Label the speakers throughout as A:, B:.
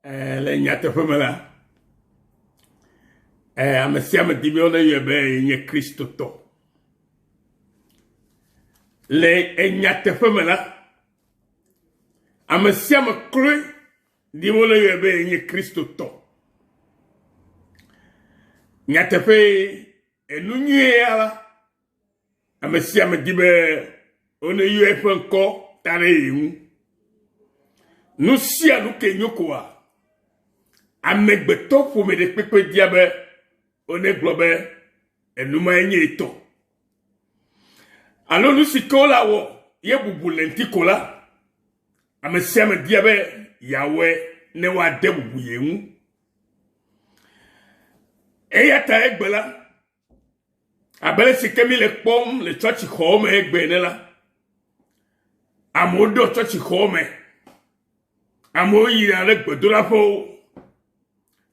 A: le nyateƒe me la ame sia ame di be wole yɔe be nye kristotɔ le nyateƒe me la ame sia ame kloe di be wole yɔe be nye kristotɔ nyateƒe enu nyuie ya la ame sia ame di be wole yɔe ƒe ŋkɔ ta ɖe ye ŋu nu sia nu ke nyo koa amegbetɔ ƒome ɖe kpekpe dia be one gblɔ be enuma nye etɔ alo nu si ke wola wɔ ye bubu le ŋti ko la ame sia ame dia be yawɔe ne woade bubu ye ŋu eya ta egbe la abe si ke mi le kpɔm le tsɔtsi xɔwo me egbe ne la amewo ɖo tsɔtsi xɔwo me amewo yina ɖe gbedoɖaƒewo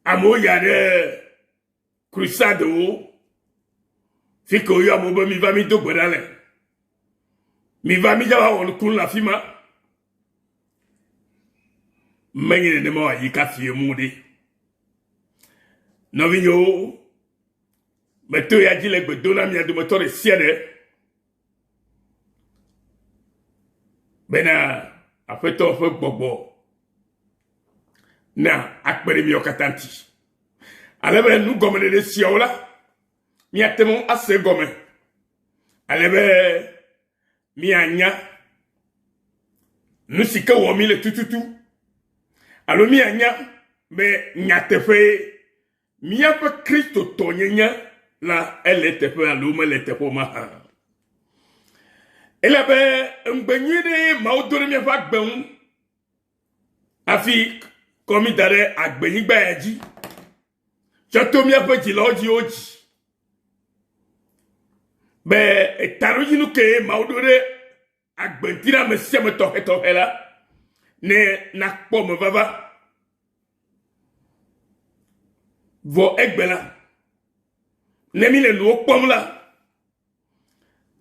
A: amewo ya ɖe crusadewo fi ke woyɔ amewo be mi va mi do gbe ɖa le mi va mi dzava wɔ nuku le afi ma menye nenema wòayi kafie mu ɖe nɔvinyewo meto ya dzi le gbe do na mia dometɔ ɖe sia ɖe bena aƒetɔ ƒe gbɔgbɔ na akpe ɖe miawo katã ŋuti ale be nu gɔme ɖeɖe siawo la miate ŋu ase gɔme ale be mianya nu si ke wɔ mi le tututu alo mianya be nyateƒe miaƒe kristotɔ nyenye la ele teƒe alo mele teƒe ma hã ele be ŋgbe nyui ɖe mawo do ɖe miaƒe agbe ŋu hafi kɔmi da ɖe agbenyigba ya dzi tsɔ to miaƒe dzilawo dziwo dzi be etaɖodzinu ke mawo ɖo ɖe agbenti na ame sia ame tɔxɛtɔxɛ la ne nakpɔ me vava vɔ egbe la ne mi le nuwo kpɔm la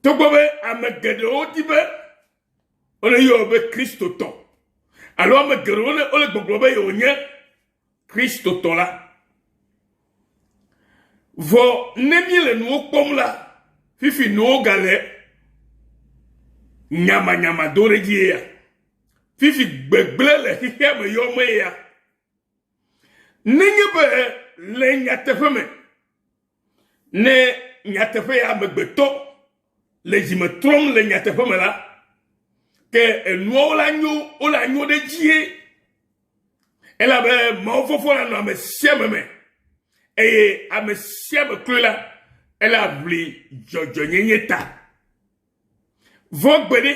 A: togbɔ be ame geɖewo di be wole yɔ be kristotɔ alo ame geɖewo wole gbɔgblɔ be yewonye kristotɔ la vɔ ne mi le nuwo kpɔm la fifi nuwo gale nyamanyama do ɖe dzi ya fifi gbegble le xixia me yɔ me ya nenye be le nyateƒe me ne nyateƒe ya amegbetɔ le dzime trɔm le nyateƒe me la ke enuawo la nyo wola nyo ɖe dzie elabe mawo fofo la nɔ ame sia me eye ame sia me kloe la ele aʋli dzɔdzɔnyenye ta vɔ gbe ɖe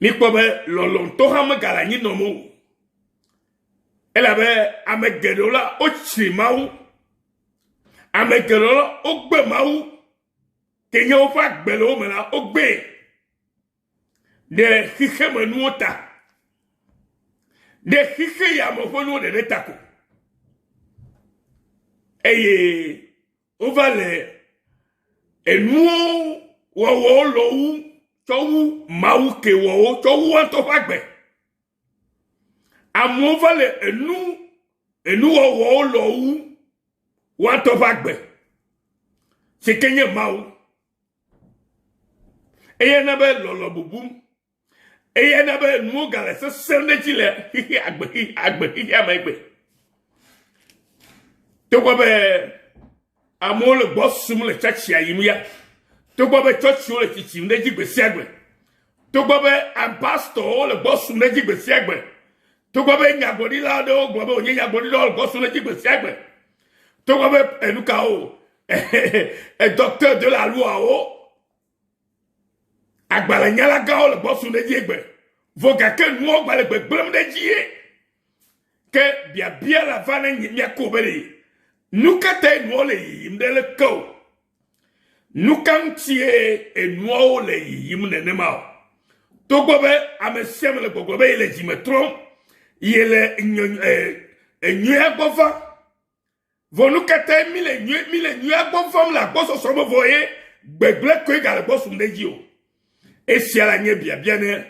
A: mikpɔ be lɔlɔ̃tɔ hã megale anyi nɔm o elabe ame geɖewo la wotsri mawu ame geɖewo la wogbe mawu ke nye woƒe agbe le wo me la wogbe ɖe xixe me nuwo ta ɖe xixe ya me ƒe nuwo ɖeɖe ta ko eye wova le enuwo wɔwɔwo lɔ wu tsɔ wu mawu ke wɔwo tsɔ wu ŋutɔ ƒe agbe amewo va le enuwɔwɔwo lɔ wu ŋutɔ ƒe agbe si ke nye mawu eye na be lɔlɔ bubum eye na be nuwo gale sesẽ ɖe dzi le xixe agbe xixea me gbe togbɔ be amewo le gbɔ sum le tsɔtsia yim ya togbɔ be tsɔtsiwo le tsitsim ɖe dzi gbe sia gbe togbɔ be apastɔwo le gbɔ sum ɖe dzi gbe sia gbe togbɔ be nyagblɔɖila aɖewo gblɔ be wònye nyagblɔɖila le gbɔ sum ɖe dzi gbe sia gbe togbɔ be enukawo docteur de la loi agbalẽnyalagawo le gbɔ sum ɖe dzi gbe vɔ gake nuwo gba le gbegblẽm ɖe dzie ke biabia la va ne miako be ɖe nu katã enuwo le yiyim ɖe le ke o nu ka ŋutie enuawo le yiyim nenema o togbɔ be ame sia ame le gbɔgblɔ be yele dzime trɔm yele enyuia gbɔ va vɔ nu katã mi le nyuia gbɔ vam le agbɔsɔsɔ me vɔ ye gbegblẽ koe gale gbɔ sum ɖe dzi o esia la nye biabia ne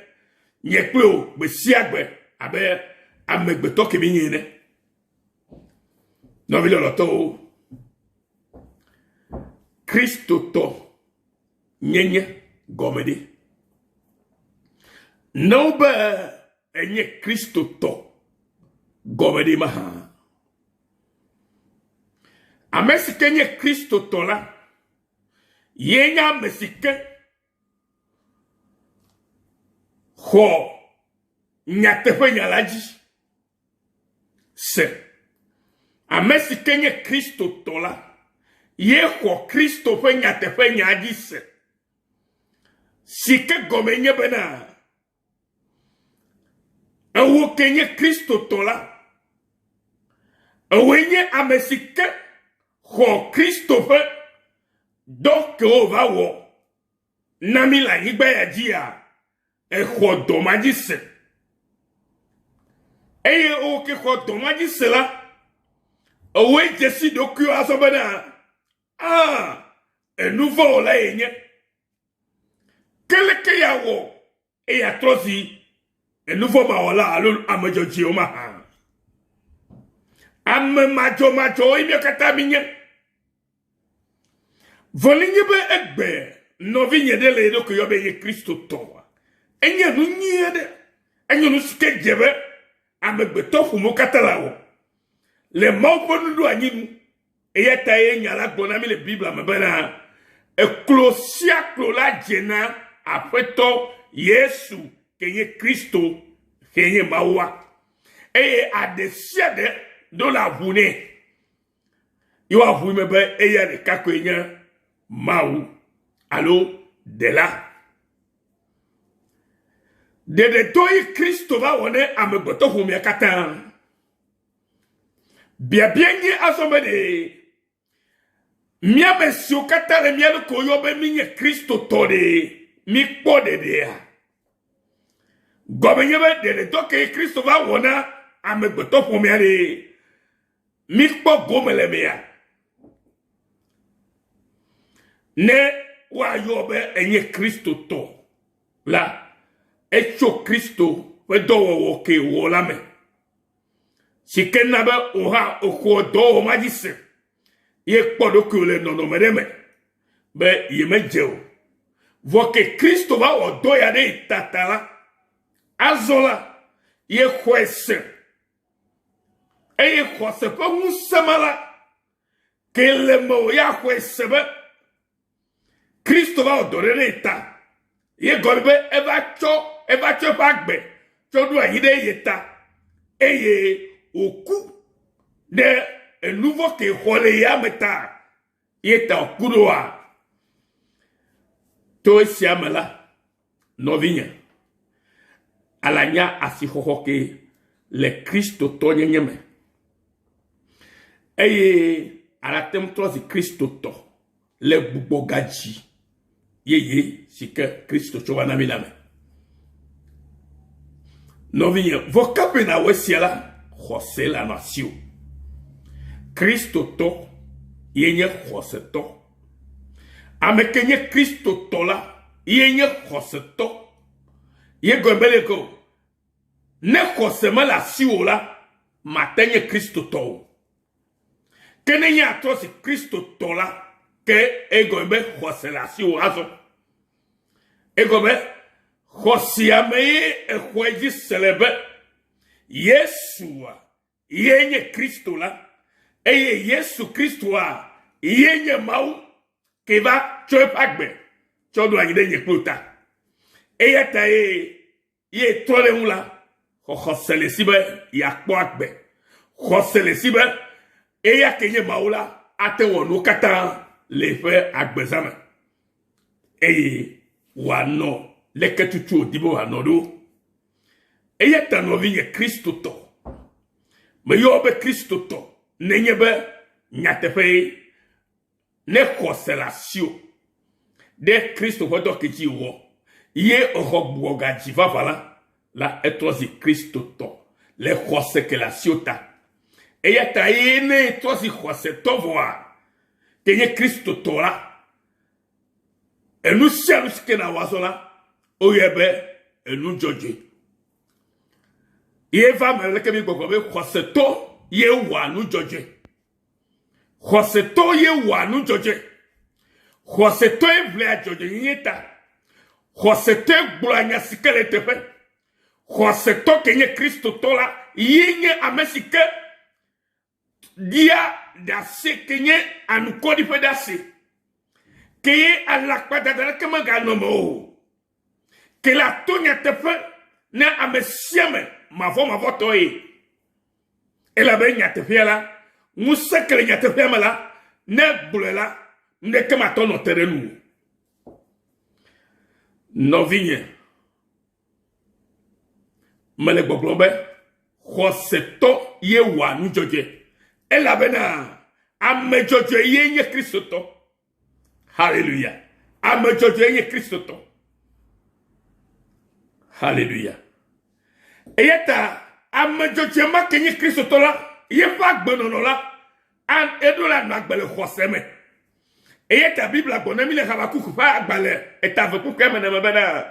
A: nye kple o gbe sia gbe abe amegbeto ke mi nyene no vile loto Kristo to nyenye gomedi no ba enye Kristo to gomedi maha amesike nye Kristo to la yenya mesike ho nyatefe nyalaji se amesike nye Kristo to la ye ho Kristo fe nyatefe nyaji se sike gomenye bena ewo kenye Kristo to la ewenye amesike ho Kristo fe donc o va wo nami la yigba ya dia e ho domaji se eye o ke ho domaji se la owe jesi doku asobana e nouveau la yenye keleke ya wo e ya trosi e nouveau ma wala alu amajoji o ma amme majo ibe kata minye volinye be egbe no vinye de le do ko yobe ye Kristo to enye nu nyede enye nu ske jebe amegbe to fu mo katala wo le mawpo nu anyinu eyeta ye nyala gbona mi le bible amebena e klosia klola jena afeto Yesu kenye Kristo kenye mawa eye adesia de do la vune yo avu mebe eye de kakwenya Maou, allo, de là. De toi, Christo va on est à me boto humia katan. Bien y asombe de. Mia besio kata le mia de koyobe minye Christo tode. Mi pode de. Gobenyebe de toke Christo va on a me boto humia de. Mi po gomele mea. Ne wa yobe enye Kristo to la echo Kristo we do wo ke wo la me sikena be oha okwo do majise ye podo ko le no me be ye mejeo vo ke Kristo va o do ya de tatala azola ye kwese eye kwese ko musamala ke le mo ya kwese be Kristo va odorere ita. Ye golbe eva cho bagbe. Cho do ayide yeta. Eye oku de nouveau ke hole ya meta. Yeta okudoa. To siamala novinya. Alanya asihoho ke le Kristo to nyeme. Eye alatem trozi Kristo to le bubogaji. Yeye, si que Christo chova mi lame. No vigne, vocape na wesiala, José la nation. Christo to, yenye José to. Amekenye Christo to la, yenye José to. Ye gombele ko, ne José ma la siwo la, matenye Christo to. Kene nye atrosi Christo to la, que egombe José la siwo azo. Egombe José ameye e jueji selebe Yesua yenye Kristo la eye Yesu Kristo a yenye mau ke va chopagbe chodo ayide nye puta eye ta ye tole ula José le sibe ya kwakbe José le sibe eye kenye maula ate wonu kata le fe agbezame eye wano leke tutu odibo wanodo eye tano vinye Kristo to me yobe Kristo to nenyebe nyatefe ne constellation de Kristo hodo keji wo ye ohogbo gaji vala la etrozi Kristo to le jose que la ciota eye ta ene etrozi jose to voa kenye Kristo to la enu sialuske na wazola oyebe enu joje Eva me leke mi gogo be khoseto ye wa nu joje. Khoseto ye wa nu joje. Khoseto e vle a joje nyeta. Khoseto gbo anya sikele tefe. Khoseto kenye Kristo tola yenye amesike dia da se kenye anu kodi fe da se. Keye alakpada da kema ga no mo. Ke la tonya tefe na amesiame mavo toye. Ela be nyatefia la, musekele nyatefia mala, ne bulela, ne kema tono terenu. Novinye. Mele gbogbombe, khoseto ye wa nu joje. Ela be na, ame joje ye nye Kristo to. Hallelujah. Ame joje ye Kristo to. Hallelujah. Eyeta amejoje ma kenye Kristo to la ye fa gbonono la an edola na gbele khoseme. Eyeta Bible agbona mi le Habakkuk fa agbale eta ve ku keme na mabana.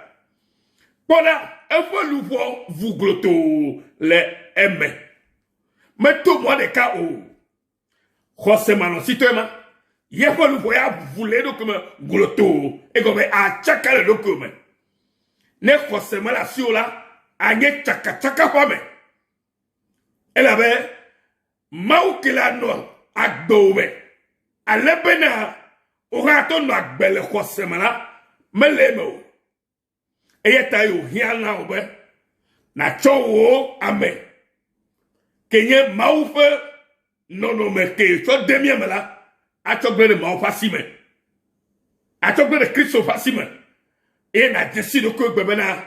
A: Poda evoluvo vugloto le eme. Meto mo de ka o. Khosema no sitema. Ye evoluvo ya vule do comme gloto e go be a chakale do comme. Ne khosema la siola anye chaka fome. Elle avait maukila no agbowe. Alebena orato no agbele khosemana melemo. Eyeta yo hiana obe na chowo ame. Kenye maufe no me ke so demie mela a chogbele maufa sime. A chogbele Kristo fasime. E na desido ko gbebena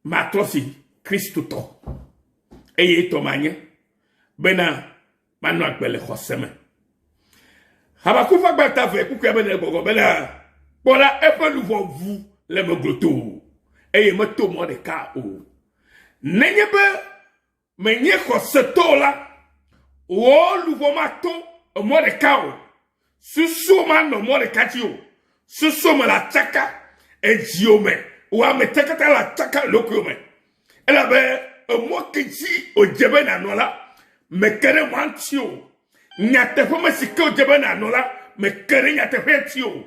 A: matrosi Kristo to. Eye to manye. Bena manu akbele khoseme. Habakkuk fa gbata ve ku kebe gogo bena. Bola efe louvo vous le me gloto. Eye me to mo de ka o. Nenye be menye khoseto la. O louvo mato mo de ka o. Susuma no mo de kati o. Susuma la chaka e jiome. Wa me tekata la chaka lokome. Ela be mo kiji o jebe na nola me kere mantio. Nyate fo me sike o jebe na nola me kere nyate fetio.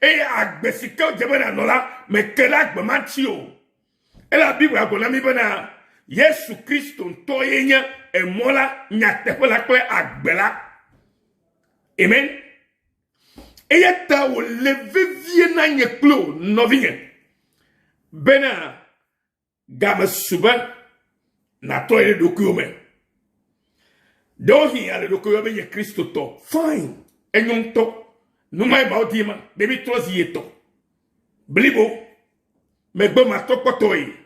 A: E agbe sike o jebe na nola me kere agbe mantio. Ela Bible agona mi bena Yesu Kristo nto yenya e mola nyate fo la kwe agbela. Amen. E yata o leve vie na nye klo novinye. Bena gama suba na toye dokume. Dohi ale dokume ye Kristo to. Fine. Enyum to. Numai baudima. Baby tozi yeto. Blibo. Megbo ma to kotoyi.